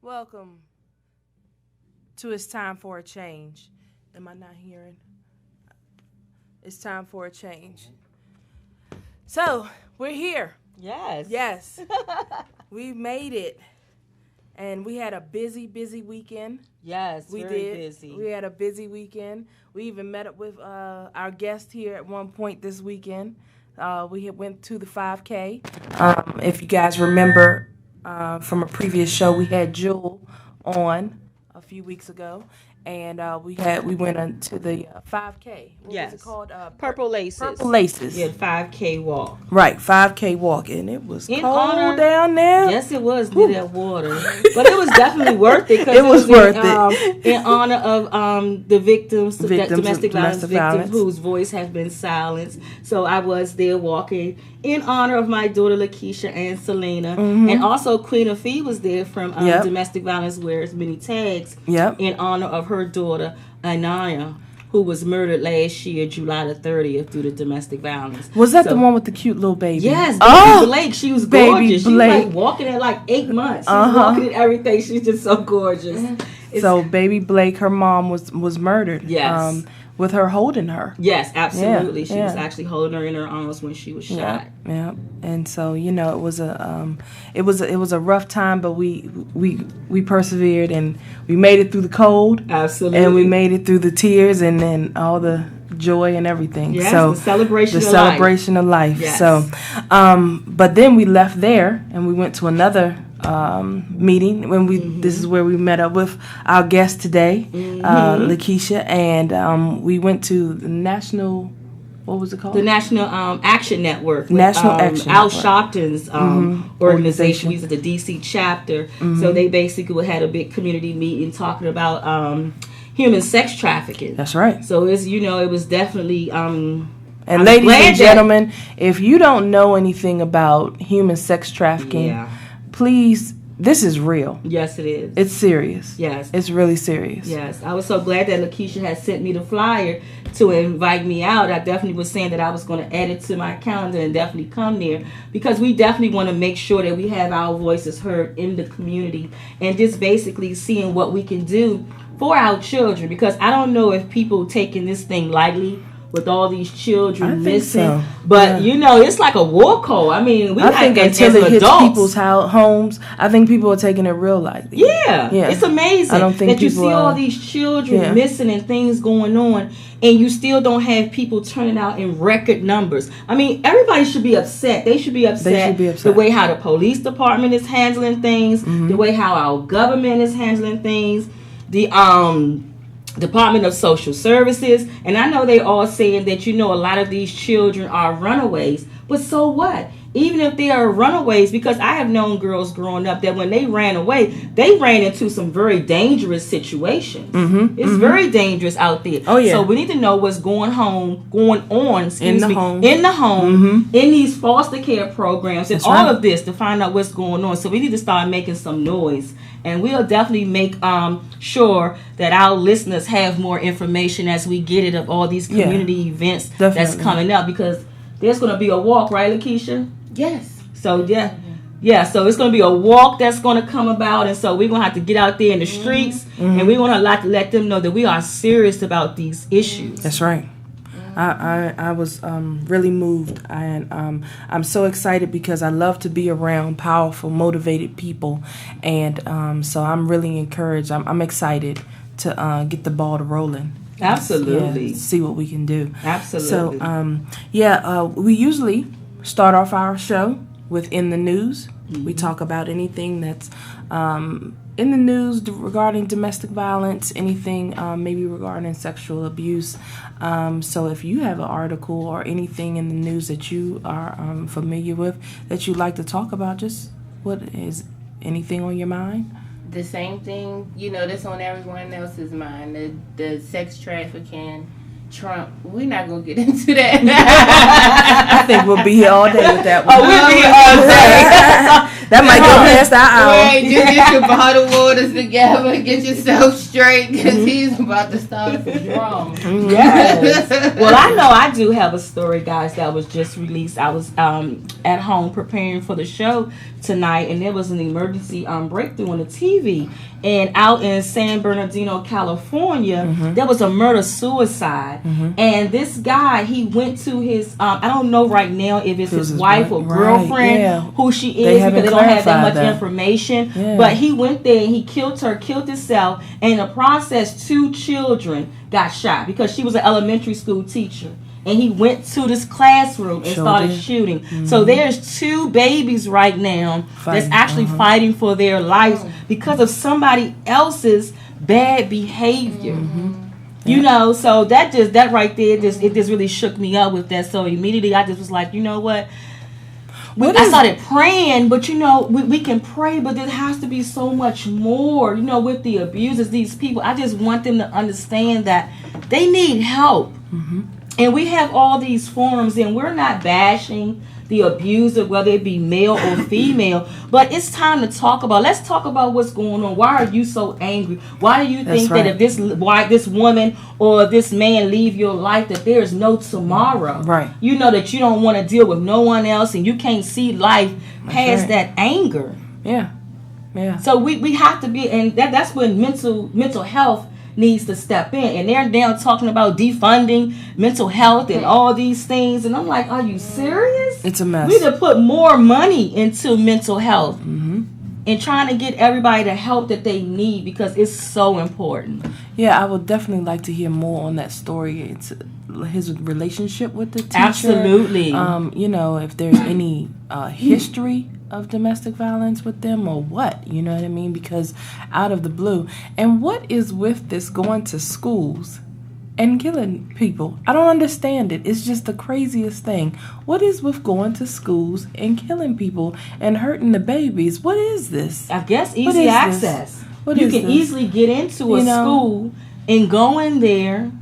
Welcome to It's Time for a Change. Am I not hearing? It's time for a change. So, we're here. Yes. We made it. And we had a busy weekend. Yes, we very did. Busy. We had a busy weekend. We even met up with our guest here at one point this weekend. We went to the 5K. If you guys remember from a previous show, we had Jewel on a few weeks ago. And we went into the 5K. What was it called? Purple Laces. Purple Laces. Yeah, 5K walk. Right, 5K walk. And it was cold down there. Yes, it was near that water. But it was definitely worth it. It was worth it. In honor of the victims domestic violence victims whose voice has been silenced. So I was there walking in honor of my daughter Lakeisha and Selena. Mm-hmm. And also Queen Afee was there from Domestic Violence Wears Many Tags in honor of her daughter Anaya, who was murdered last year, July the 30th, due to domestic violence. Was that the one with the cute little baby? Yes, baby Blake. She was gorgeous. She was like walking at like 8 months. She was walking at everything. She's just so gorgeous. So baby Blake, her mom was murdered. Yes. With her holding her. Yes, absolutely. She was actually holding her in her arms when she was shot. Yeah. And so, it was a rough time, but we persevered and we made it through the cold. Absolutely. And we made it through the tears and then all the joy and everything. Yes, so the celebration of life. Yes. So, but then we left there and we went to another meeting when this is where we met up with our guest today, Lakeisha, and we went to the National, what was it called? The National Action Network. National Action Al Network. Sharpton's organization. We was at the DC chapter. So they basically had a big community meeting talking about human sex trafficking. That's right. So it was definitely and ladies and gentlemen, if you don't know anything about human sex trafficking, please, this is real. Yes, it is. It's serious. Yes. It's really serious. Yes. I was so glad that Lakeisha had sent me the flyer to invite me out. I definitely was saying that I was going to add it to my calendar and definitely come there because we definitely want to make sure that we have our voices heard in the community and just basically seeing what we can do for our children, because I don't know if people taking this thing lightly with all these children missing. So. But, it's like a war call. I mean, I think until it hits people's homes, I think people are taking it real lightly. Yeah. It's amazing I don't think that you see all these children missing and things going on, and you still don't have people turning out in record numbers. I mean, everybody should be upset. They should be upset the way how the police department is handling things, the way how our government is handling things, the Department of Social Services, and I know they all saying that a lot of these children are runaways, but so what? Even if they are runaways, because I have known girls growing up that when they ran away, they ran into some very dangerous situations. It's very dangerous out there. Oh yeah. So we need to know what's going on in the home, in these foster care programs, and all of this to find out what's going on. So we need to start making some noise. And we'll definitely make sure that our listeners have more information as we get it of all these community events that's coming up, because there's going to be a walk, right, Lakeisha? Yes. So, so it's going to be a walk that's going to come about, and so we're going to have to get out there in the streets, and we're going to let them know that we are serious about these issues. That's right. I was really moved, and I'm so excited because I love to be around powerful, motivated people, and so I'm really encouraged. I'm excited to get the ball rolling. Absolutely. See what we can do. Absolutely. So, we usually start off our show with In the News. We talk about anything that's in the news regarding domestic violence, anything maybe regarding sexual abuse. So if you have an article or anything in the news that you are familiar with that you'd like to talk about, just what is anything on your mind? The same thing, that's on everyone else's mind. The sex trafficking, Trump. We're not going to get into that. I think we'll be here all day with that one. We'll be here all day. That might go past our hour. Wait, just get your bottled waters together, get yourself straight, because he's about to start some drums. Yes. Well, I know I do have a story, guys, that was just released. I was at home preparing for the show tonight, and there was an emergency breakthrough on the TV. And out in San Bernardino, California, there was a murder-suicide. And this guy, he went to his, I don't know right now if it's his wife or girlfriend, who she is, because they don't have that much information. Yeah. But he went there and he killed her, killed himself, and in the process, 2 children got shot because she was an elementary school teacher. And he went to this classroom and started shooting. So there's 2 babies right now that's actually fighting for their lives because of somebody else's bad behavior. You know, so that right there, it just really shook me up with that. So immediately I just was like, you know what? I started praying, but you know, we can pray, but there has to be so much more, you know, with the abusers, these people. I just want them to understand that they need help. And we have all these forums, and we're not bashing the abuser, whether it be male or female, but it's time to talk about. Let's talk about what's going on. Why are you so angry? Why do you think that if this woman or this man leave your life, that there is no tomorrow? Right. You know that you don't want to deal with no one else, and you can't see life past that anger. Yeah. So we have to be, and that's when mental health needs to step in, and they're now talking about defunding mental health and all these things, and I'm like, are you serious? It's a mess. We need to put more money into mental health and trying to get everybody the help that they need, because it's so important. Yeah, I would definitely like to hear more on that story. It's his relationship with the teacher. Absolutely. You know, if there's any history of domestic violence with them or what, you know what I mean? Because out of the blue. And what is with this going to schools and killing people? I don't understand it. It's just the craziest thing. What is with going to schools and killing people and hurting the babies? What is this? I guess easy access. You can easily get into a school and go in there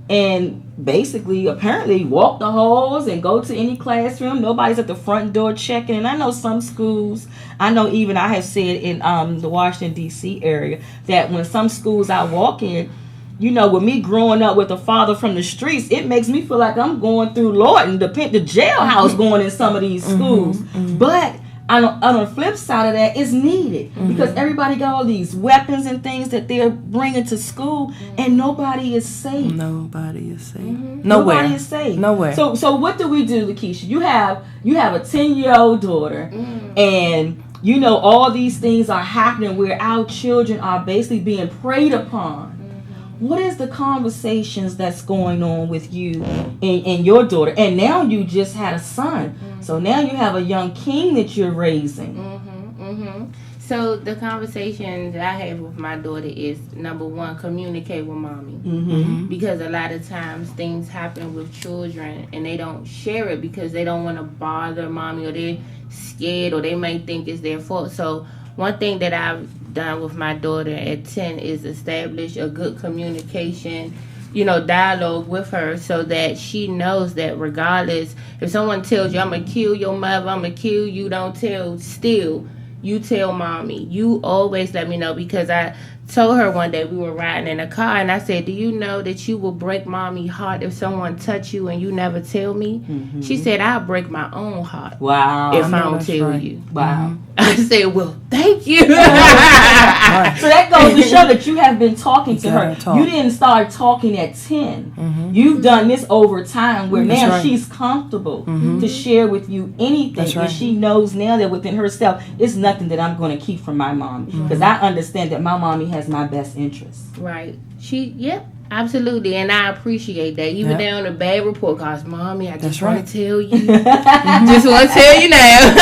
and basically, apparently, walk the halls and go to any classroom. Nobody's at the front door checking. And I know some schools, I have said in the Washington, D.C. area, that when some schools I walk in, you know, with me growing up with a father from the streets, it makes me feel like I'm going through Lorton, the jailhouse going in some of these schools. But on the flip side of that, it's needed because everybody got all these weapons and things that they're bringing to school, and nobody is safe. Nobody is safe. Nowhere. Nobody is safe. Nowhere. So what do we do, Lakeisha? You have a 10-year-old daughter, and you know all these things are happening where our children are basically being preyed upon. What is the conversations that's going on with you and your daughter? And now you just had a son. So now you have a young king that you're raising. So the conversation that I have with my daughter is, number one, communicate with mommy. Because a lot of times things happen with children and they don't share it because they don't want to bother mommy, or they're scared, or they may think it's their fault. So one thing that I've done with my daughter at 10 is establish a good communication, dialogue with her, so that she knows that regardless, if someone tells you, I'm going to kill your mother, I'm going to kill you, don't tell, still, you tell mommy. You always let me know, because I told her one day we were riding in a car and I said, do you know that you will break mommy's heart if someone touch you and you never tell me? She said, I'll break my own heart. Wow. If I don't tell you. Wow. I said, well, thank you. So that goes to show that you have been talking to her. You didn't start talking at 10. You've done this over time where now she's comfortable to share with you anything. And she knows now that within herself, it's nothing that I'm going to keep from my mommy. Because I understand that my mommy has my best interests. Right. Absolutely, and I appreciate that. Even down the bad report cards, mommy, I just want to tell you. Just want to tell you now.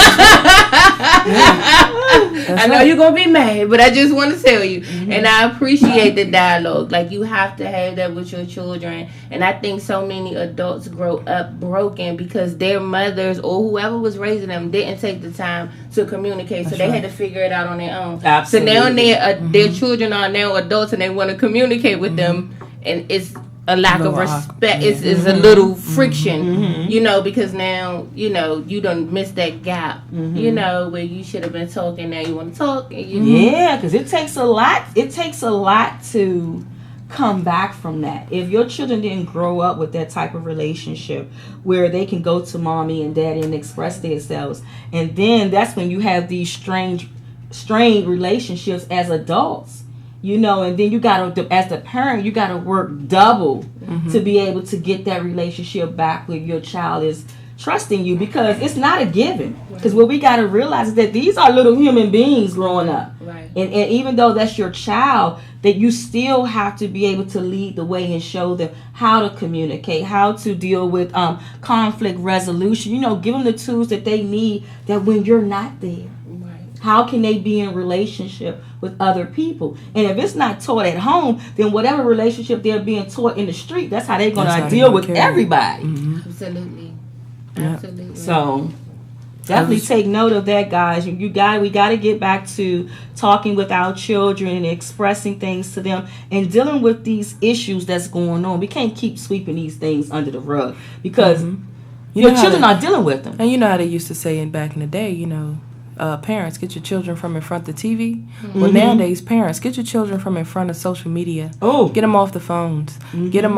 I know you're going to be mad, but I just want to tell you. And I appreciate the dialogue. Like, you have to have that with your children. And I think so many adults grow up broken because their mothers or whoever was raising them didn't take the time to communicate. So they had to figure it out on their own. Absolutely. So now their children are now adults and they want to communicate with them. And it's a lack of respect. It's a little friction, you know, because now, you know, you done missed that gap, you know, where you should have been talking. Now you want to talk. And yeah, because it takes a lot. It takes a lot to come back from that. If your children didn't grow up with that type of relationship where they can go to mommy and daddy and express themselves, and then that's when you have these strained relationships as adults. You know, and then you gotta, as the parent, you gotta work double to be able to get that relationship back with your child is trusting you, because it's not a given. Because what we gotta realize is that these are little human beings growing up, and even though that's your child, that you still have to be able to lead the way and show them how to communicate, how to deal with conflict resolution. You know, give them the tools that they need. That when you're not there. How can they be in relationship with other people? And if it's not taught at home, then whatever relationship they're being taught in the street, that's how they're going to deal with everybody. Absolutely. So definitely take note of that, guys. We got to get back to talking with our children and expressing things to them and dealing with these issues that's going on. We can't keep sweeping these things under the rug, because your children are dealing with them. And you know how they used to say back in the day, you know, parents, get your children from in front of the TV. Well, nowadays, parents, get your children from in front of social media. Get them off the phones. Get them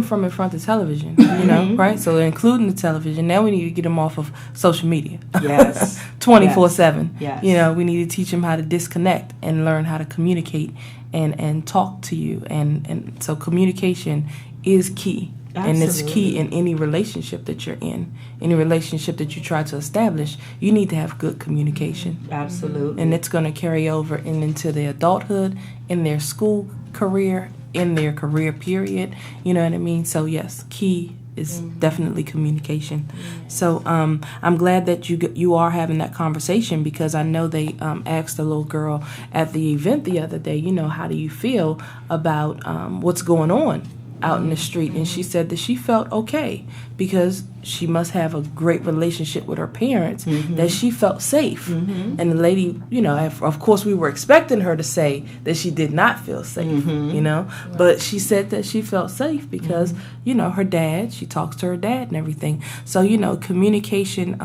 from in front of television. You know, right? So including the television. Now we need to get them off of social media. Yes. 24/7. Yes. You know, we need to teach them how to disconnect and learn how to communicate and talk to you. And so communication is key. Absolutely. And it's key in any relationship that you're in. Any relationship that you try to establish, you need to have good communication. Absolutely. And it's going to carry over into their adulthood, in their school career, in their career period. You know what I mean? So, yes, key is definitely communication. So I'm glad that you are having that conversation, because I know they asked a little girl at the event the other day, you know, how do you feel about what's going on out in the street? And she said that she felt okay, because she must have a great relationship with her parents, that she felt safe. And the lady, you know, of course we were expecting her to say that she did not feel safe, you know, but she said that she felt safe because, you know, her dad, she talks to her dad and everything. So, you know, communication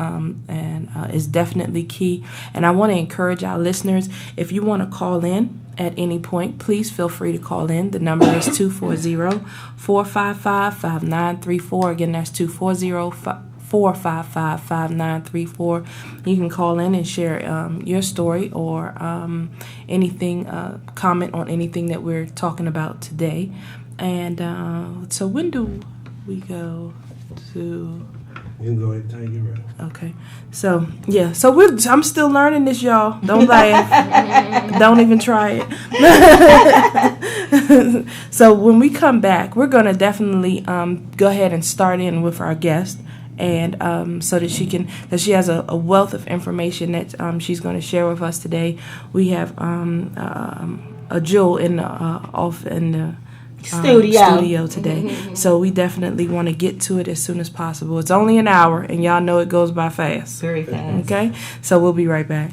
is definitely key. And I want to encourage our listeners, if you want to call in at any point, please feel free to call in. The number is 240-455-5934. Again, that's 240-455-5934. You can call in and share your story or anything, comment on anything that we're talking about today. And so when do we go to... You can go ahead and tell you right. Okay. So, yeah. So, I'm still learning this, y'all. Don't laugh. Don't even try it. So, when we come back, we're going to definitely go ahead and start in with our guest. And so that she has a wealth of information that she's going to share with us today. We have a jewel in the studio today. So we definitely want to get to it as soon as possible. It's only an hour, and y'all know it goes by fast. Very fast. Okay? So we'll be right back.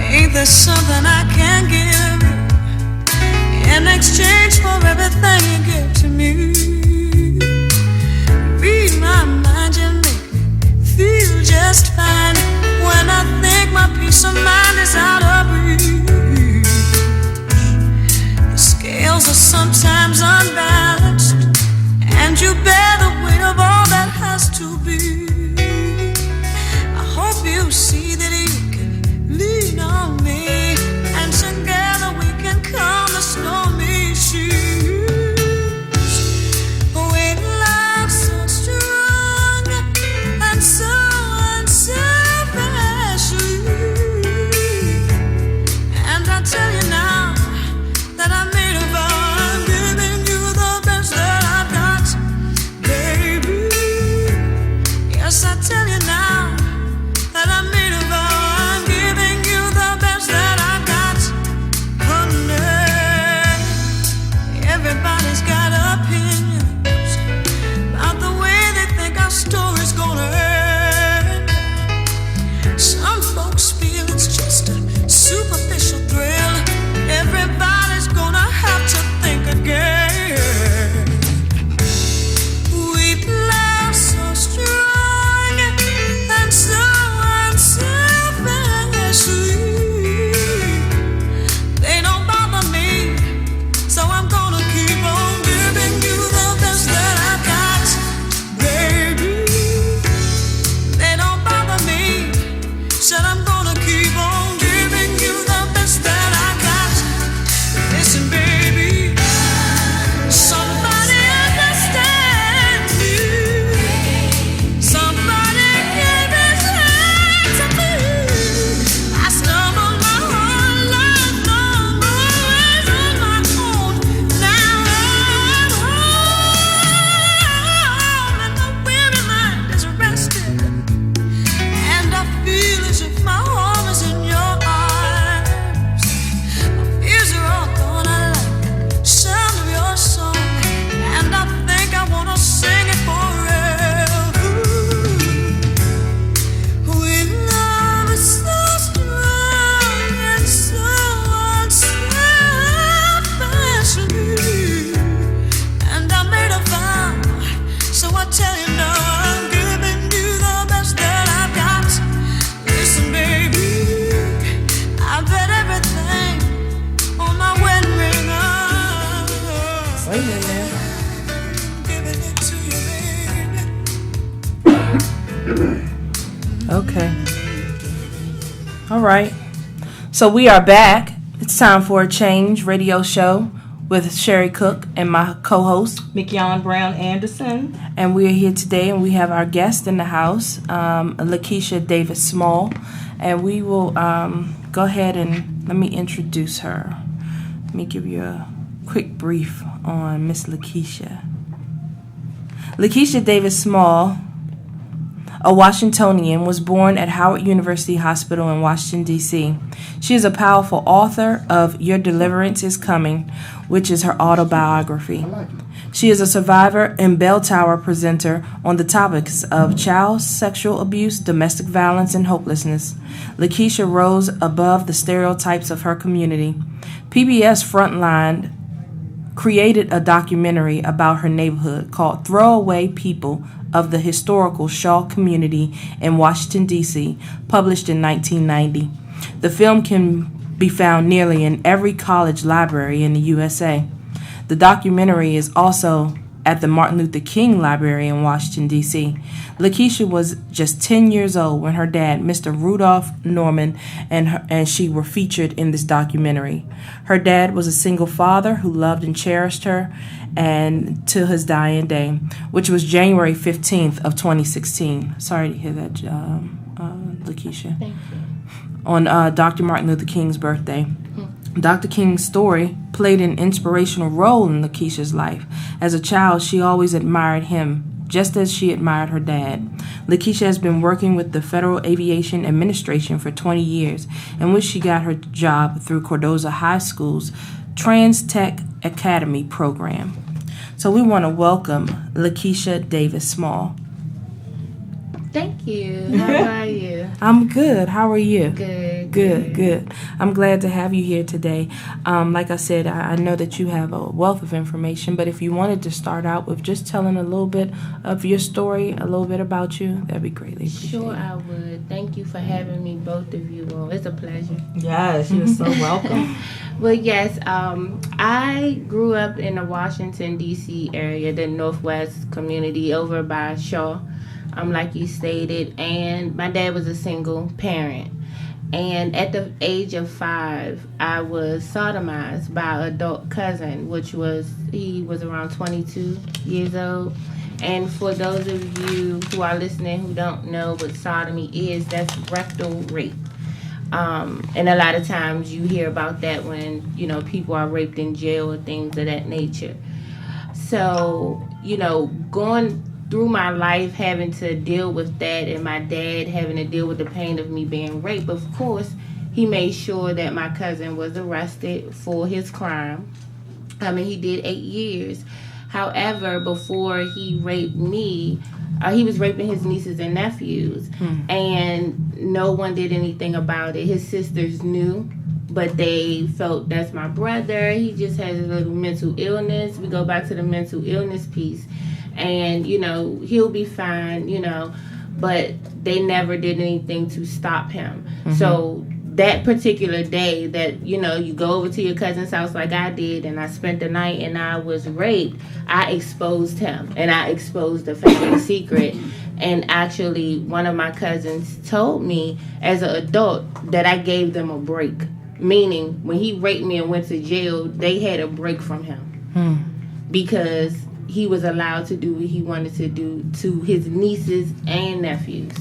Ain't there something I can give in exchange for everything you give to me? Read my mind and make me feel just fine when I think my peace of mind is out of reach. The scales are sometimes unbalanced, and you bear the weight of all that has to be. I hope you see that you can lean on me, and together we can calm the stormy seas. When love's so strong and so unselfish, Okay. All right. So we are back. It's time for a change radio show with Sherry Cook and my co-host McYon Brown Anderson. And we are here today, and we have our guest in the house, Lakeisha Davis Small, and we will go ahead and let me introduce her. Let me give you a quick brief on Miss Lakeisha. Lakeisha Davis Small, a Washingtonian, was born at Howard University Hospital in Washington, D.C. She is a powerful author of Your Deliverance is Coming, which is her autobiography. She is a survivor and bell tower presenter on the topics of child sexual abuse, domestic violence, and hopelessness. Lakeisha rose above the stereotypes of her community. PBS Frontline created a documentary about her neighborhood called Throwaway People of the Historical Shaw Community in Washington, D.C., published in 1990. The film can be found nearly in every college library in the USA. The documentary is also at the Martin Luther King Library in Washington, D.C. Lakeisha was just 10 years old when her dad, Mr. Rudolph Norman, and she were featured in this documentary. Her dad was a single father who loved and cherished her and to his dying day, which was January 15th of 2016. Sorry to hear that, Lakeisha. Thank you. On Dr. Martin Luther King's birthday. Dr. King's story played an inspirational role in Lakeisha's life. As a child, she always admired him, just as she admired her dad. Lakeisha has been working with the Federal Aviation Administration for 20 years, in which she got her job through Cardozo High School's Trans Tech Academy program. So we want to welcome Lakeisha Davis Small. Thank you. How are you? I'm good. How are you? Good. I'm glad to have you here today. Like I said, I know that you have a wealth of information, but if you wanted to start out with just telling a little bit of your story, a little bit about you, that'd be greatly appreciated. Sure, I would. Thank you for having me, both of you on. It's a pleasure. Yes, you're so welcome. Well, yes, I grew up in the Washington, D.C. area, the Northwest community over by Shaw, like you stated, and my dad was a single parent. And at the age of 5, I was sodomized by an adult cousin, he was around 22 years old. And for those of you who are listening who don't know what sodomy is, that's rectal rape. And a lot of times you hear about that when, people are raped in jail or things of that nature. So, going through my life having to deal with that and my dad having to deal with the pain of me being raped, of course, he made sure that my cousin was arrested for his crime. He did 8 years. However, before he raped me, he was raping his nieces and nephews, and no one did anything about it. His sisters knew, but they felt that's my brother. He just has a little mental illness. We go back to the mental illness piece. And, he'll be fine, but they never did anything to stop him. So that particular day that, you go over to your cousin's house like I did, and I spent the night and I was raped, I exposed him and I exposed the family secret. And actually, one of my cousins told me as an adult that I gave them a break. Meaning, when he raped me and went to jail, they had a break from him. Because he was allowed to do what he wanted to do to his nieces and nephews.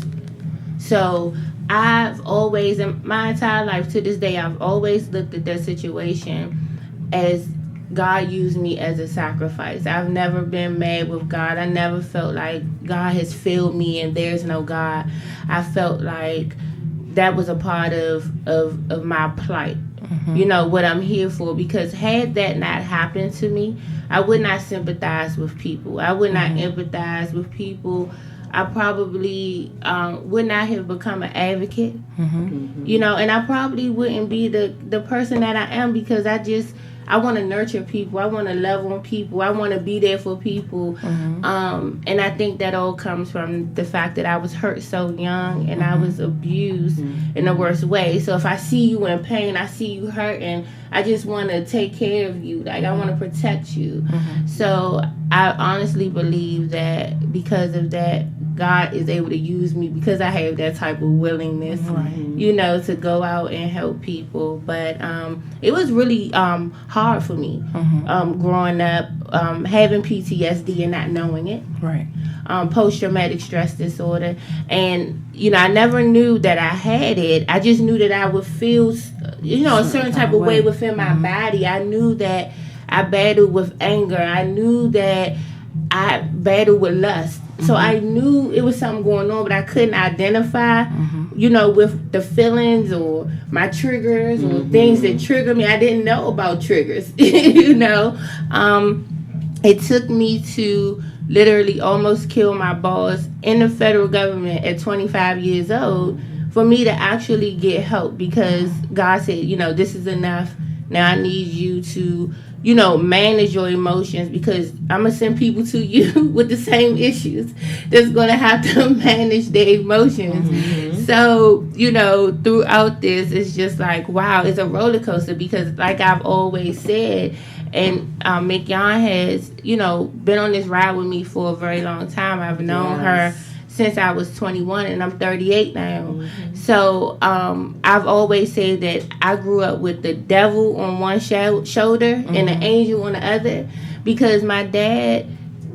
So I've always, in my entire life to this day, I've always looked at that situation as God used me as a sacrifice. I've never been mad with God. I never felt like God has failed me and there's no God. I felt like that was a part of my plight. What I'm here for, because had that not happened to me, I would not sympathize with people. I would not empathize with people. I probably would not have become an advocate, and I probably wouldn't be the person that I am, because I want to nurture people. I want to love on people. I want to be there for people. And I think that all comes from the fact that I was hurt so young and I was abused in the worst way. So if I see you in pain, I see you hurting, I just want to take care of you. Like, I want to protect you. So I honestly believe that because of that, God is able to use me because I have that type of willingness, you know, to go out and help people. But it was really hard for me growing up, having PTSD and not knowing it. Right. Post-traumatic stress disorder. And, you know, I never knew that I had it. I just knew that I would feel, you know, a certain type of way within my body. I knew that I battled with anger. I knew that I battled with lust. So I knew it was something going on, but I couldn't identify, you know, with the feelings or my triggers or things that trigger me. I didn't know about triggers, you know. It took me to literally almost kill my boss in the federal government at 25 years old for me to actually get help, because God said, you know, this is enough. Now I need you to, you know, manage your emotions, because I'm going to send people to you with the same issues that's going to have to manage their emotions. So, you know, throughout this, it's just like, wow, it's a roller coaster, because like I've always said, and McYon has, you know, been on this ride with me for a very long time. I've known her since I was 21, and I'm 38 now. So I've always said that I grew up with the devil on one shoulder and the angel on the other, because my dad,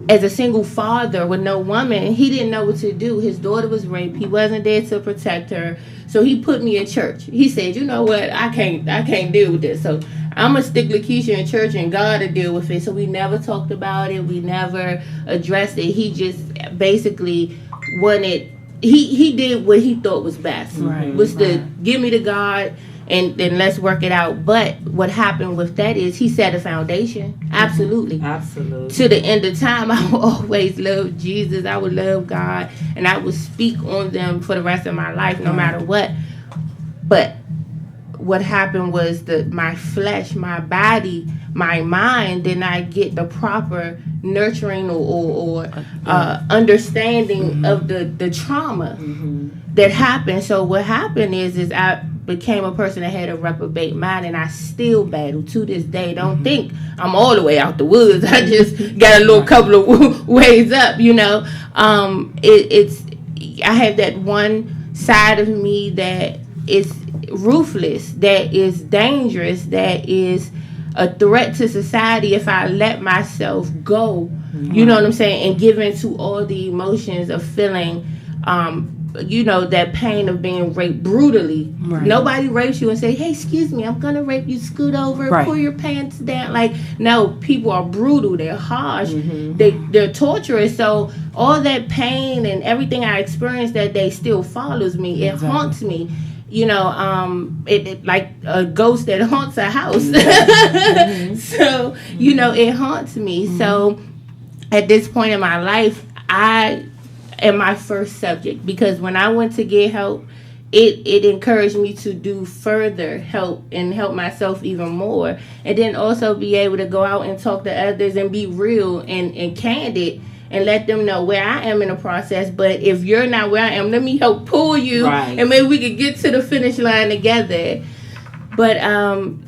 as a single father with no woman, he didn't know what to do. His daughter was raped. He wasn't there to protect her. So he put me in church. He said, you know what, I can't deal with this. So I'm going to stick Lakeisha in church and God to deal with it. So we never talked about it. We never addressed it. He just basically wanted, he did what he thought was best. Was to give me to God and then let's work it out. But what happened with that is he set a foundation. Absolutely. Absolutely. To the end of time, I will always love Jesus. I would love God. And I would speak on them for the rest of my life, no matter what. But what happened was that my flesh, my body, my mind did not get the proper nurturing or understanding of the trauma that happened. So what happened is I became a person that had a reprobate mind, and I still battle to this day. Don't think I'm all the way out the woods. I just got a little couple of ways up, you know. It's I have that one side of me that is ruthless, that is dangerous, that is a threat to society if I let myself go. You know what I'm saying? And give into all the emotions of feeling, you know, that pain of being raped brutally. Nobody rapes you and say, hey, excuse me, I'm gonna rape you, scoot over, pull your pants down. Like, no, people are brutal, they're harsh, they're torturous. So all that pain and everything I experienced that day still follows me. It haunts me. You know, it like a ghost that haunts a house. So, you know, it haunts me. So at this point in my life, I am my first subject, because when I went to get help, it encouraged me to do further help and help myself even more. And then also be able to go out and talk to others and be real and candid, and let them know where I am in the process. But if you're not where I am, let me help pull you, and maybe we could get to the finish line together. But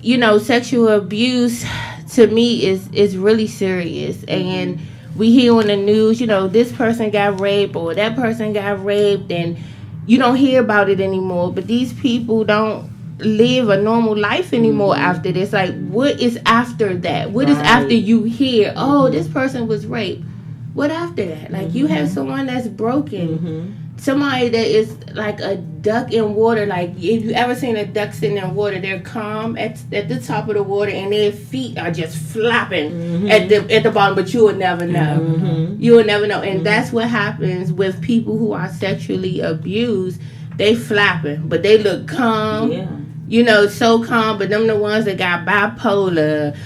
you know, sexual abuse to me is really serious, and we hear on the news, you know, this person got raped or that person got raped, and you don't hear about it anymore. But these people don't live a normal life anymore after this. Like, what is after that? What is after you hear, oh, this person was raped? What after that? Like, you have someone that's broken. Somebody that is like a duck in water. Like, if you ever seen a duck sitting in water, they're calm at the top of the water, and their feet are just flopping at the bottom, but you will never know. You will never know. And that's what happens with people who are sexually abused. They flapping, but they look calm. You know, so calm, but them the ones that got bipolar,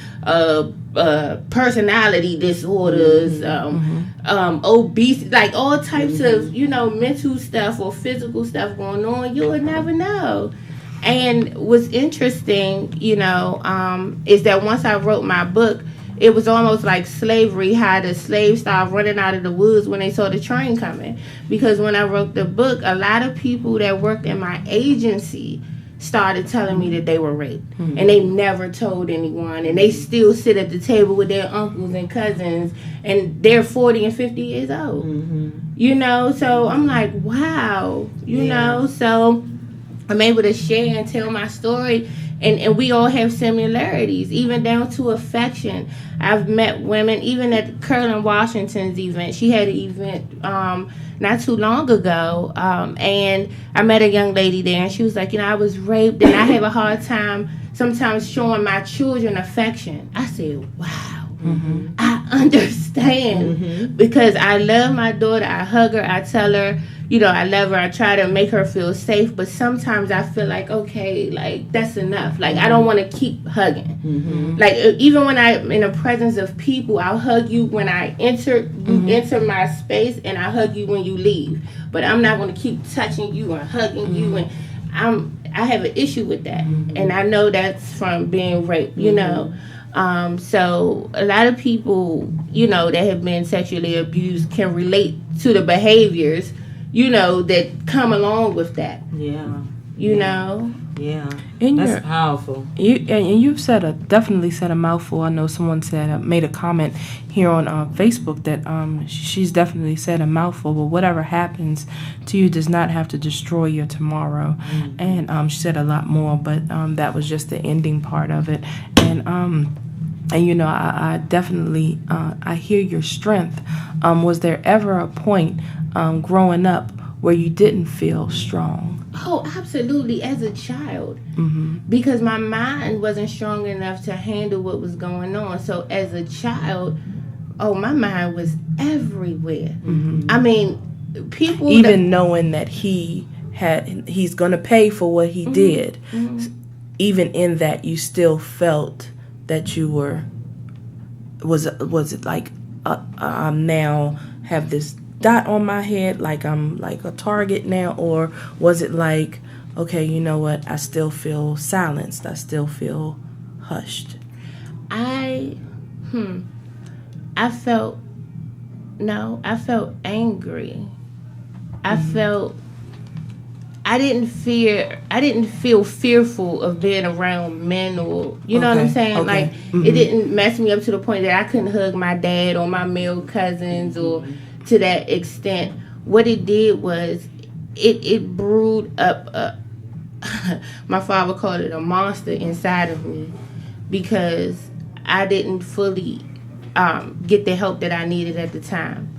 personality disorders, obesity, like all types of, you know, mental stuff or physical stuff going on. You would never know. And what's interesting, you know, is that once I wrote my book, it was almost like slavery, how the slaves started running out of the woods when they saw the train coming. Because when I wrote the book, a lot of people that worked in my agency started telling me that they were raped, and they never told anyone, and they still sit at the table with their uncles and cousins, and they're 40 and 50 years old. You know, so I'm like, wow, you know, so I'm able to share and tell my story, and we all have similarities, even down to affection. I've met women, even at Curlin Washington's event. She had an event not too long ago, and I met a young lady there, and she was like, you know, I was raped, and I have a hard time sometimes showing my children affection. I said, wow. Mm-hmm. I understand because I love my daughter. I hug her. I tell her, you know, I love her. I try to make her feel safe. But sometimes I feel like, okay, like that's enough. Like I don't want to keep hugging. Mm-hmm. Like even when I'm in the presence of people, I'll hug you when I enter my space, and I hug you when you leave. But I'm not going to keep touching you and hugging you, and I have an issue with that, and I know that's from being raped. You know. So a lot of people, you know, that have been sexually abused can relate to the behaviors, you know, that come along with that. Yeah. You know? Yeah. And that's powerful. You've definitely said a mouthful. I know someone made a comment here on Facebook that she's definitely said a mouthful, but whatever happens to you does not have to destroy your tomorrow. Mm-hmm. And she said a lot more, but that was just the ending part of it. And you know, I definitely I hear your strength. Was there ever a point growing up where you didn't feel strong? Oh, absolutely, as a child. Mm-hmm. Because my mind wasn't strong enough to handle what was going on. So as a child, my mind was everywhere. Mm-hmm. I mean, people... Even knowing that he's going to pay for what he did, even in that you still felt that you were, was it like I'm now have this dot on my head, like I'm like a target now, or was it like, okay, you know what, I still feel silenced, I still feel hushed? I felt angry. I didn't feel fearful of being around men, or you know what I'm saying? Okay. Like it didn't mess me up to the point that I couldn't hug my dad or my male cousins or to that extent. What it did was it brewed up my father called it a monster inside of me, because I didn't fully get the help that I needed at the time.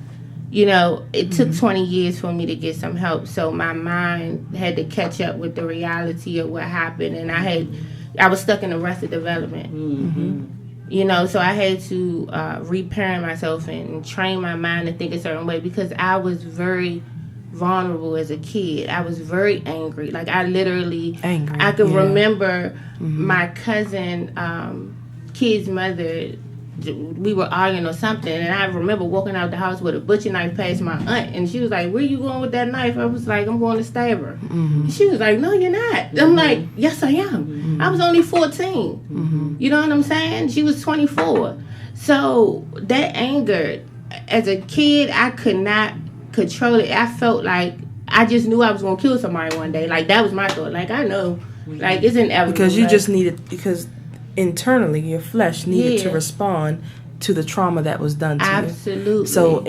You know, it took 20 years for me to get some help, so my mind had to catch up with the reality of what happened, and I was stuck in Arrested Development. Mm-hmm. You know, so I had to reparent myself and train my mind to think a certain way, because I was very vulnerable as a kid. I was very angry. Like I literally, I could remember my cousin, kid's mother. We were arguing or something, and I remember walking out the house with a butcher knife past my aunt, and she was like, "Where you going with that knife?" I was like, "I'm going to stab her." And she was like, "No, you're not." I'm like, "Yes, I am." I was only 14. You know what I'm saying? She was 24. So that anger, as a kid, I could not control it. I felt like I just knew I was going to kill somebody one day. Like that was my thought. Like I know, like it's inevitable. Because you just needed, because internally your flesh needed to respond to the trauma that was done to you. Absolutely. So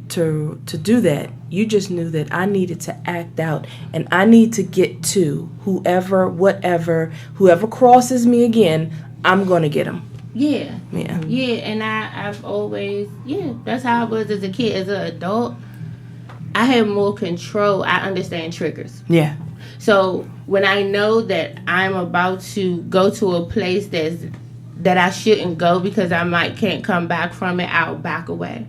to do that, you just knew that I needed to act out, and I need to get to whoever crosses me again, I'm going to get them. Yeah. And I've always, that's how I was as a kid. As an adult, I have more control. I understand triggers. Yeah. So when I know that I'm about to go to a place that I shouldn't go because I can't come back from it, I'll back away.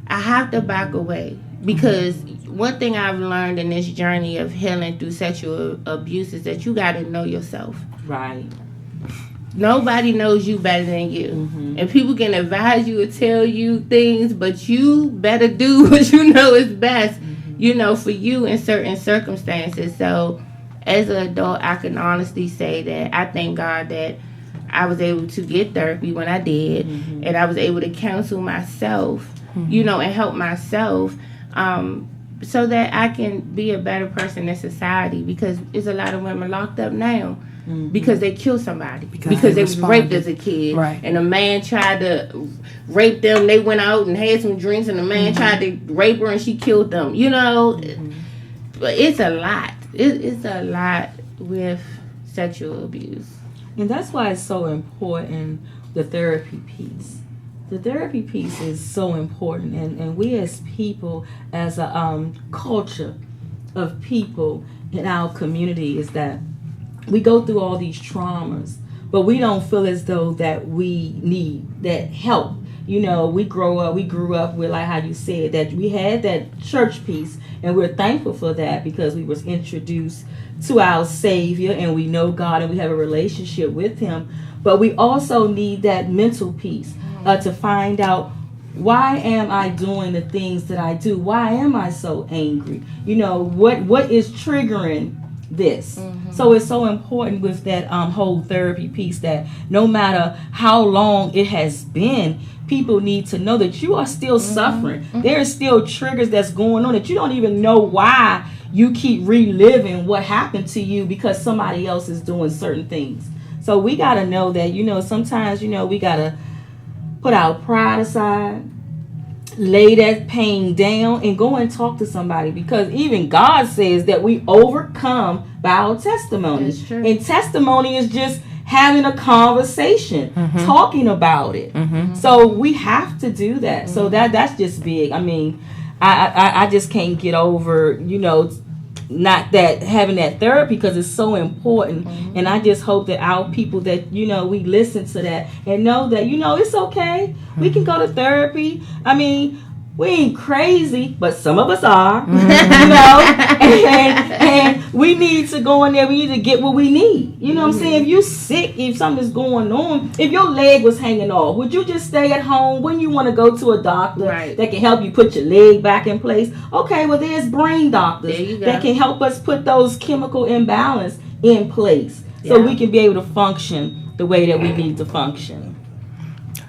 I have to back away, because one thing I've learned in this journey of healing through sexual abuse is that you got to know yourself. Right. Nobody knows you better than you. And people can advise you or tell you things, but you better do what you know is best, you know, for you in certain circumstances. So as an adult, I can honestly say that I thank God that I was able to get therapy when I did, and I was able to counsel myself, you know, and help myself, so that I can be a better person in society, because there's a lot of women locked up now because they killed somebody. Because they they was raped as a kid. Right. And a man tried to rape them. They went out and had some drinks, and the man tried to rape her, and she killed them. You know? But it's a lot. It's a lot with sexual abuse. And that's why it's so important, the therapy piece. The therapy piece is so important, and we as people, as a culture of people in our community, is that we go through all these traumas, but we don't feel as though that we need that help. You know, we grew up with, like how you said, that we had that church piece, and we're thankful for that because we was introduced to our Savior, and we know God, and we have a relationship with Him. But we also need that mental piece to find out, why am I doing the things that I do? Why am I so angry? You know, what is triggering this? So it's so important with that whole therapy piece, that no matter how long it has been, people need to know that you are still suffering. There are still triggers that's going on that you don't even know why you keep reliving what happened to you because somebody else is doing certain things. So we got to know that, you know, sometimes, you know, we got to put our pride aside, lay that pain down, and go and talk to somebody, because even God says that we overcome by our testimony. That's true. And testimony is just having a conversation, talking about it. So we have to do that. So that's just big. I mean, I just can't get over, you know, not that having that therapy, because it's so important. And I just hope that our people, that, you know, we listen to that and know that, you know, it's okay. We can go to therapy. I mean, we ain't crazy, but some of us are, you know, and we need to go in there. We need to get what we need. You know what I'm saying? If you're sick, if something's going on, if your leg was hanging off, would you just stay at home? Wouldn't you want to go to a doctor that can help you put your leg back in place? Okay, well, there's brain doctors that can help us put those chemical imbalance in place so we can be able to function the way that we need to function.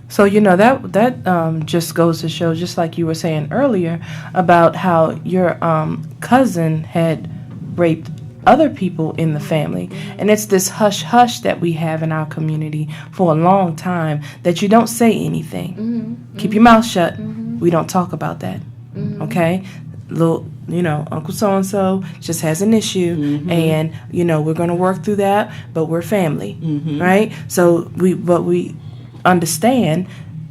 So, you know, that just goes to show, just like you were saying earlier, about how your cousin had raped other people in the family. And it's this hush-hush that we have in our community for a long time, that you don't say anything. Keep your mouth shut. We don't talk about that. Okay? Little, you know, Uncle so-and-so just has an issue, and, you know, we're going to work through that, but we're family. Right? So we understand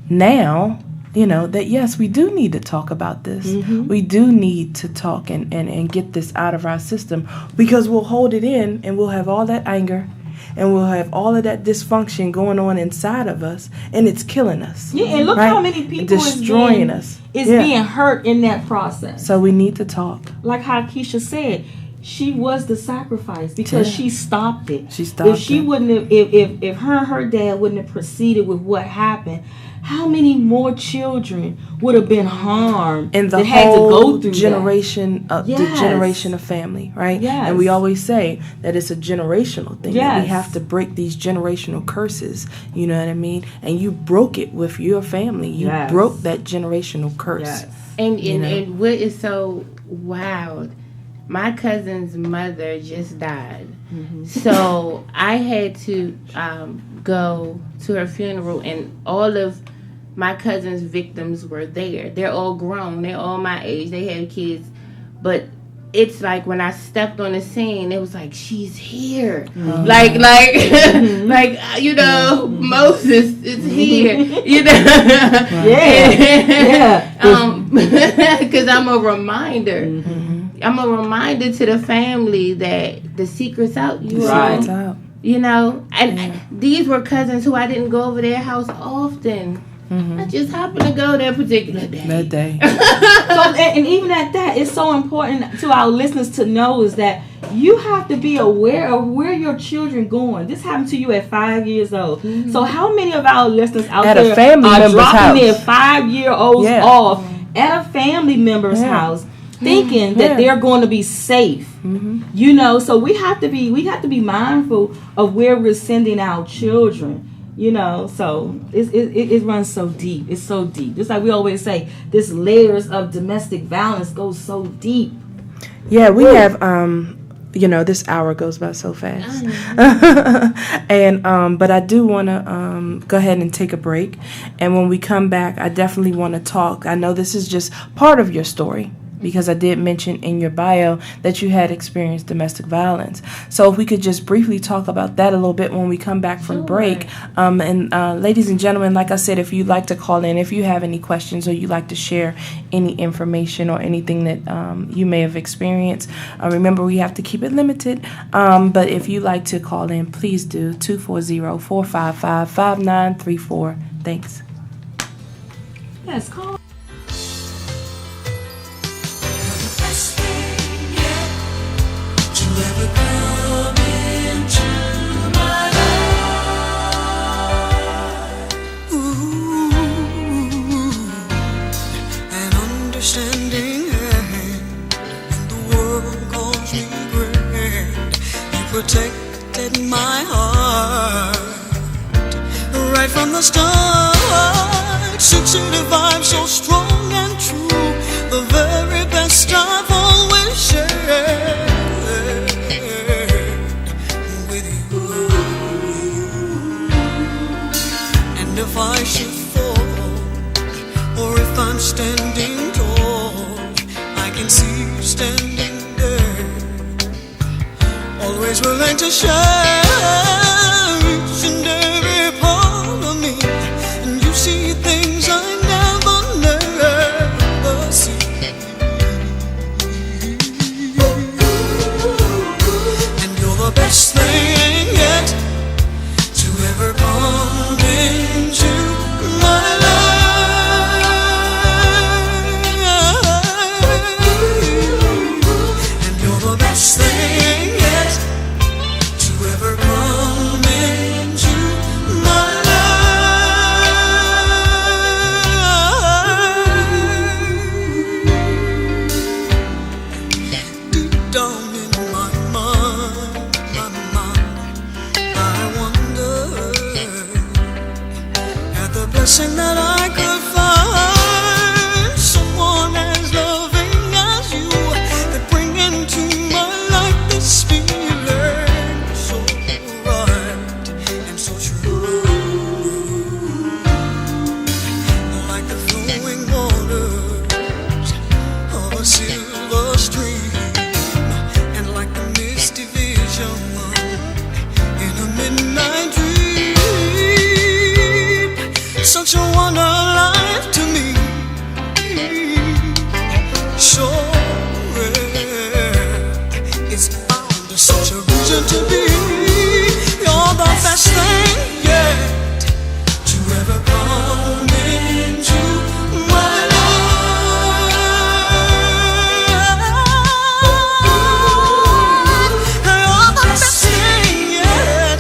now, you know, that yes, we do need to talk about this. We do need to talk and get this out of our system, because we'll hold it in and we'll have all that anger and we'll have all of that dysfunction going on inside of us, and it's killing us. Yeah, and look how many people destroying us. Is being hurt in that process. So we need to talk. Like how Keisha said, she was the sacrifice because she stopped it. She stopped it. If she wouldn't have, if her and her dad wouldn't have proceeded with what happened, how many more children would have been harmed and the that whole had to go through generation the generation of family, right? Yes. And we always say that it's a generational thing. Yes. That we have to break these generational curses, you know what I mean? And you broke it with your family. You broke that generational curse. Yes. And what is so wild, my cousin's mother just died. So I had to go to her funeral, and all of my cousin's victims were there. They're all grown. They're all my age. They have kids. But it's like when I stepped on the scene, it was like, she's here. Like, you know, Moses is here. You know? Because I'm a reminder. I'm a reminder to the family that the secret's out. You know, and these were cousins who I didn't go over their house often. I just happened to go that particular day. That day. And even at that, it's so important to our listeners to know is that you have to be aware of where your children going. This happened to you at 5 years old. So how many of our listeners out there a family are member's dropping house. their 5-year-olds off at a family member's house, thinking that they're going to be safe? You know, so we have to be mindful of where we're sending our children. You know, so it runs so deep. It's so deep. Just like we always say, this layers of domestic violence goes so deep. Yeah, we have This hour goes by so fast. And but I do want to go ahead and take a break. And when we come back, I definitely want to talk. I know this is just part of your story, because I did mention in your bio that you had experienced domestic violence. So if we could just briefly talk about that a little bit when we come back from break. And ladies and gentlemen, like I said, if you'd like to call in, if you have any questions or you'd like to share any information or anything that you may have experienced, remember we have to keep it limited. But if you'd like to call in, please do. 240-455-5934. Thanks. Yes, call. Protected my heart right from the start. 685, so strong and true, the very best I've always shared with you. And if I should fall, or if I'm standing tall, I can see you standing there, always willing to share each and every part of me. And you see things I never see. And you're the best thing yet to ever come into my life. And you're the best thing yet to ever come into my life. Deep down in my mind, I wonder at the blessing that I could find someone as loving as you, that bring into my life this feeling so right and so true, like the flowing waters of a silver stream, and like the misty vision in a midnight dream. Such a wonder life to me, sure it's bound to such a reason to be. You're the best thing yet to ever come into my life. You're the best thing yet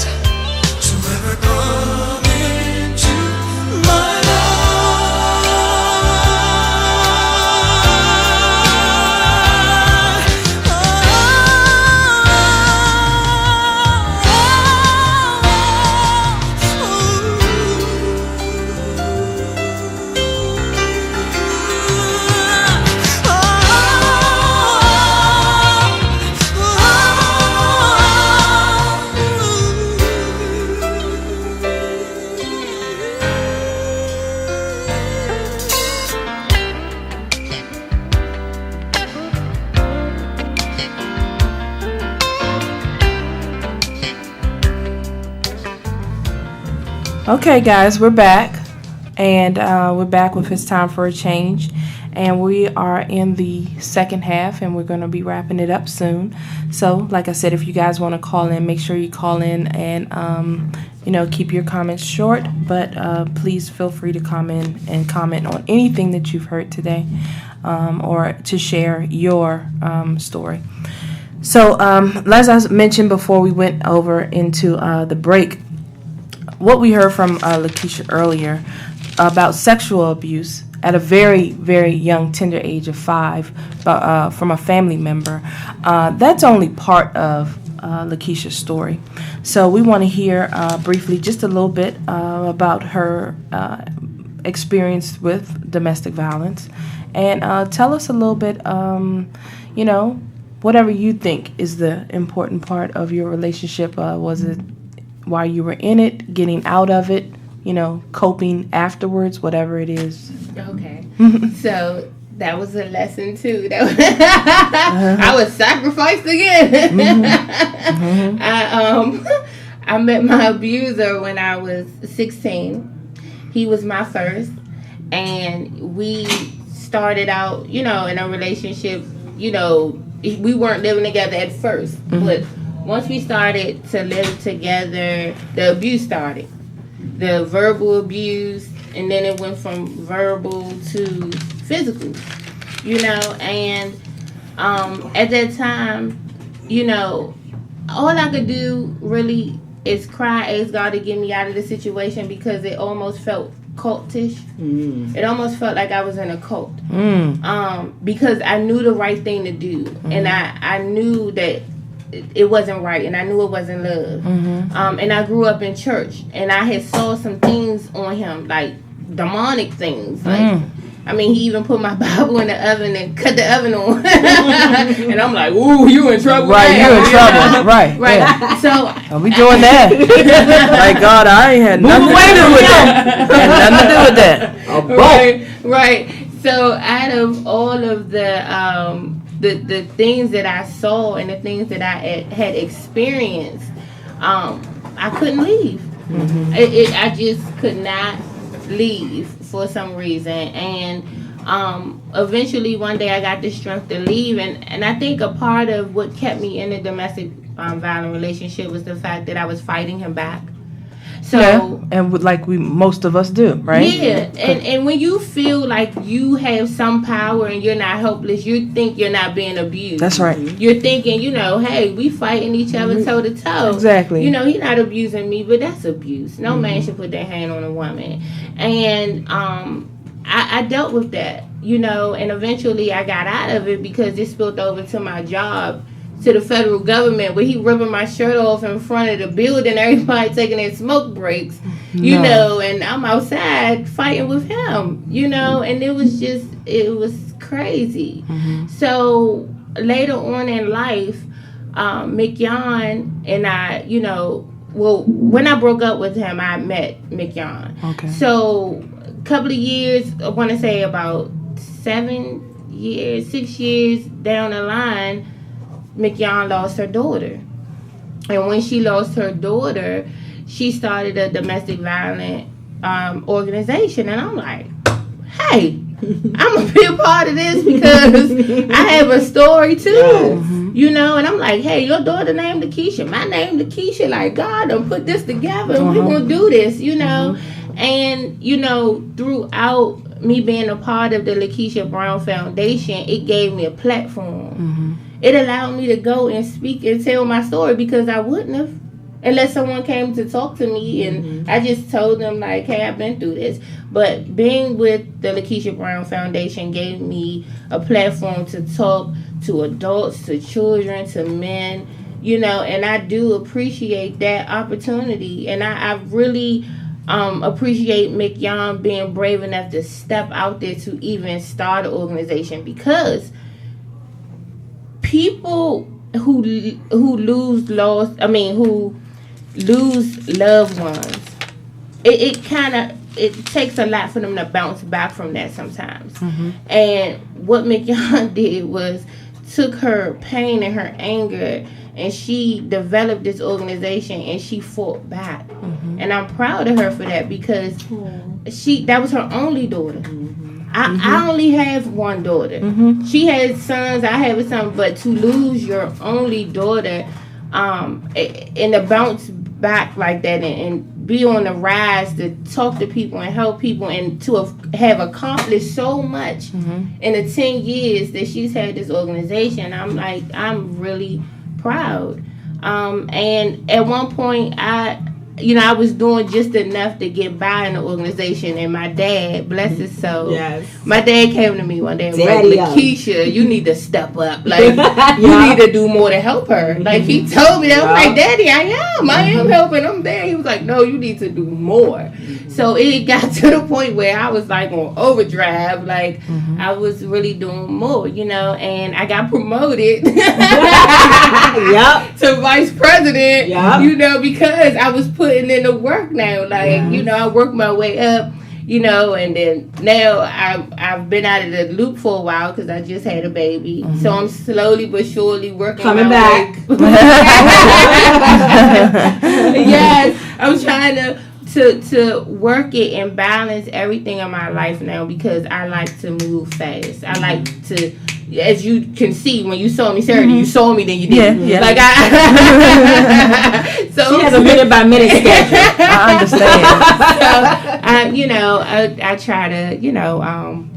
to ever come into my Okay, guys, we're back, and we're back with It's Time for a Change, and we are in the second half, and we're going to be wrapping it up soon. So, like I said, if you guys want to call in, make sure you call in and, keep your comments short, but please feel free to comment on anything that you've heard today, or to share your story. So, as I mentioned before we went over into the break, what we heard from Lakeisha earlier about sexual abuse at a very, very young, tender age of 5 from a family member, that's only part of Lakeisha's story. So we want to hear briefly just a little bit about her experience with domestic violence, and tell us a little bit, whatever you think is the important part of your relationship. Was it while you were in it, getting out of it, coping afterwards, whatever it is? Okay. So that was a lesson too. I was sacrificed again. I met my abuser when I was 16. He was my first, and we started out, in a relationship. We weren't living together at first, but once we started to live together, the abuse started. The verbal abuse, and then it went from verbal to physical, and at that time, all I could do really is cry, ask God to get me out of the situation, because it almost felt cultish. It almost felt like I was in a cult. Because I knew the right thing to do, and I knew that it wasn't right, and I knew it wasn't love. And I grew up in church, and I had saw some things on him, like demonic things. He even put my Bible in the oven and cut the oven on. And I'm like, ooh, you in trouble. Right, you in trouble. Right. Yeah. So are we doing that? Like, God, I ain't had nothing to do with that. Had nothing to do with that. Right. So out of all of the things that I saw and the things that I had experienced, I couldn't leave. I just could not leave for some reason, and eventually one day I got the strength to leave, and I think a part of what kept me in a domestic violent relationship was the fact that I was fighting him back. So and like most of us do, right? Yeah, and when you feel like you have some power and you're not helpless, you think you're not being abused. That's right. You're thinking, hey, we fighting each other toe to toe. Exactly. He's not abusing me, but that's abuse. No man should put their hand on a woman. And I dealt with that, and eventually I got out of it because it spilled over to my job, to the federal government, where he ripping my shirt off in front of the building, everybody taking their smoke breaks, and I'm outside fighting with him, and it was crazy. So later on in life, McYon and I, when I broke up with him, I met McYon. Okay. So a couple of years, I want to say about 6 years down the line, McYon lost her daughter. And when she lost her daughter, she started a domestic violence organization. And I'm like, hey, I'm going to be a part of this because I have a story too. And I'm like, hey, your daughter named Lakeisha, my name Lakeisha. Like, God done put this together. We're going to do this, And, throughout me being a part of the Lakeisha Brown Foundation, it gave me a platform. It allowed me to go and speak and tell my story, because I wouldn't have unless someone came to talk to me, and I just told them, like, hey, I've been through this. But being with the Lakeisha Brown Foundation gave me a platform to talk to adults, to children, to men, and I do appreciate that opportunity. And I really appreciate McYon being brave enough to step out there to even start an organization, because people who lose loved ones, it takes a lot for them to bounce back from that sometimes. And what McYon did was took her pain and her anger, and she developed this organization, and she fought back. And I'm proud of her for that, because that was her only daughter. I only have one daughter. She has sons, I have a son, but to lose your only daughter, and to bounce back like that, and be on the rise to talk to people and help people, and to have accomplished so much in the 10 years that she's had this organization, I'm really proud. And at one point, I I was doing just enough to get by in the organization. And my dad, bless his soul, my dad came to me one day and was like, Lakeisha, you need to step up. Like, you need to do more to help her. Like, he told me that. I was like, Daddy, I am helping. I'm there. He was like, no, you need to do more. So it got to the point where I was like on overdrive. Like, I was really doing more, and I got promoted to vice president, because I was putting in the work now. Like, I worked my way up, and then now I've been out of the loop for a while because I just had a baby. So I'm slowly but surely working coming back. Yes, I'm trying to work it and balance everything in my life now because I like to move fast. I like to, as you can see when you saw me Saturday, you saw me, then you didn't. Yeah. Like so she has a minute by minute schedule. I understand. So I try to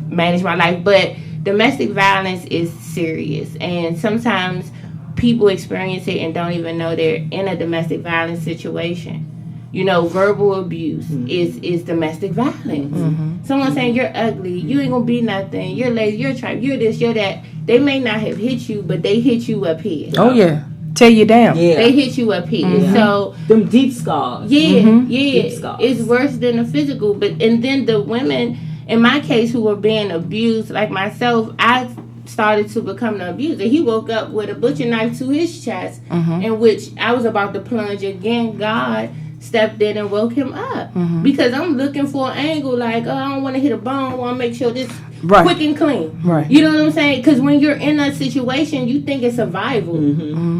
manage my life, but domestic violence is serious, and sometimes people experience it and don't even know they're in a domestic violence situation. Verbal abuse is domestic violence. Someone saying you're ugly, you ain't gonna be nothing, you're lazy, you're tripe, you're this, you're that. They may not have hit you, but they hit you up here. Oh yeah, tear you down. Yeah. They hit you up here. So them deep scars. Deep scars. It's worse than the physical. And then the women, in my case, who were being abused, like myself, I started to become the abuser. He woke up with a butcher knife to his chest, in which I was about to plunge again. God stepped in and woke him up because I'm looking for an angle like, I don't want to hit a bone, I want to make sure this quick and clean. Right. You know what I'm saying? Because when you're in a situation, you think it's survival.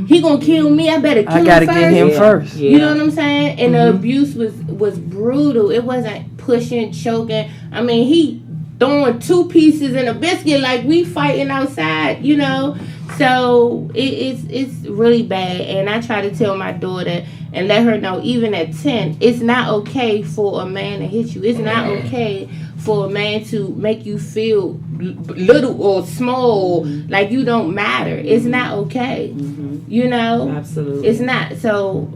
He gonna kill me, I better kill him first. I gotta get him first. You know what I'm saying? And the abuse was brutal. It wasn't pushing, choking. I mean, he throwing 2 pieces in a biscuit like we fighting outside, So it's really bad, and I try to tell my daughter and let her know, even at 10, it's not okay for a man to hit you. It's not okay for a man to make you feel little or small, like you don't matter. It's not okay. Absolutely. It's not. So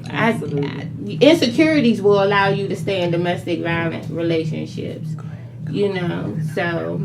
insecurities will allow you to stay in domestic violent relationships. So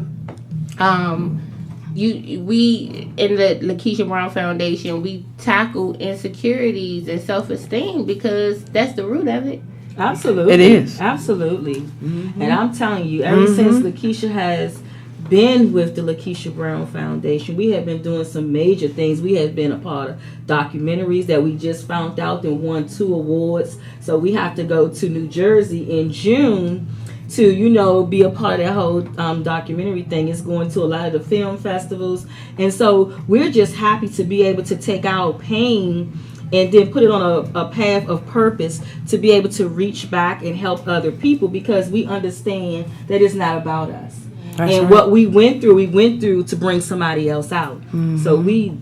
we in the Lakeisha Brown Foundation, we tackle insecurities and self-esteem because that's the root of it. Absolutely. It is. Absolutely. And I'm telling you, ever since Lakeisha has been with the Lakeisha Brown Foundation, we have been doing some major things. We have been a part of documentaries that we just found out and won 2 awards. So we have to go to New Jersey in June to, be a part of that whole documentary thing. It's going to a lot of the film festivals. And so we're just happy to be able to take our pain and then put it on a path of purpose to be able to reach back and help other people because we understand that it's not about us. That's and right. What we went through to bring somebody else out. So we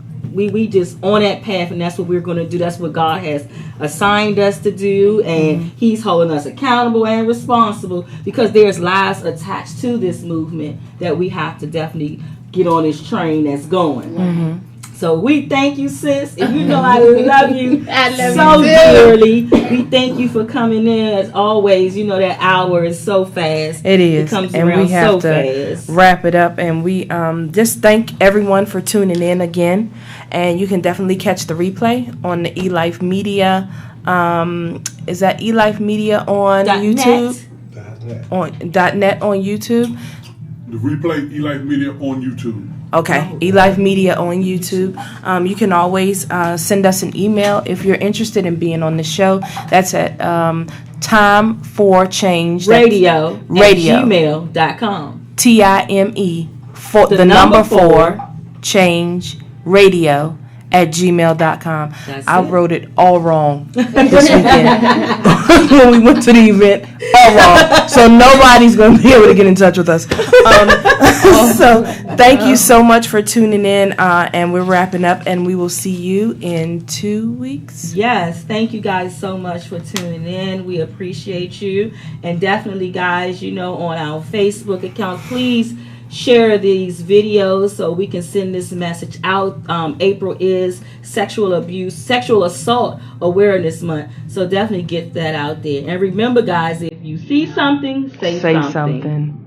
just on that path, and that's what we're going to do. That's what God has assigned us to do, and He's holding us accountable and responsible because there's lives attached to this movement that we have to definitely get on this train that's going. So we thank you, sis. And I love you so dearly. We thank you for coming in as always. That hour is so fast. It is. It comes and around we have so to fast. Wrap it up. And we just thank everyone for tuning in again. And you can definitely catch the replay on the eLife Media. Is that eLife Media on YouTube? .net on YouTube. The replay, eLife Media on YouTube. Okay, eLife Media on YouTube. You can always send us an email if you're interested in being on the show. That's at Time for Change Radio @gmail.com. TIME for the number 4 change radio @gmail.com. I wrote it all wrong this weekend when we went to the event. All wrong. So nobody's going to be able to get in touch with us. So thank you so much for tuning in, and we're wrapping up, and we will see you in 2 weeks. Yes, thank you guys so much for tuning in. We appreciate you. And definitely, guys, on our Facebook account, please share these videos so we can send this message out. April is sexual assault awareness month, so definitely get that out there. And remember, guys, if you see something, say something.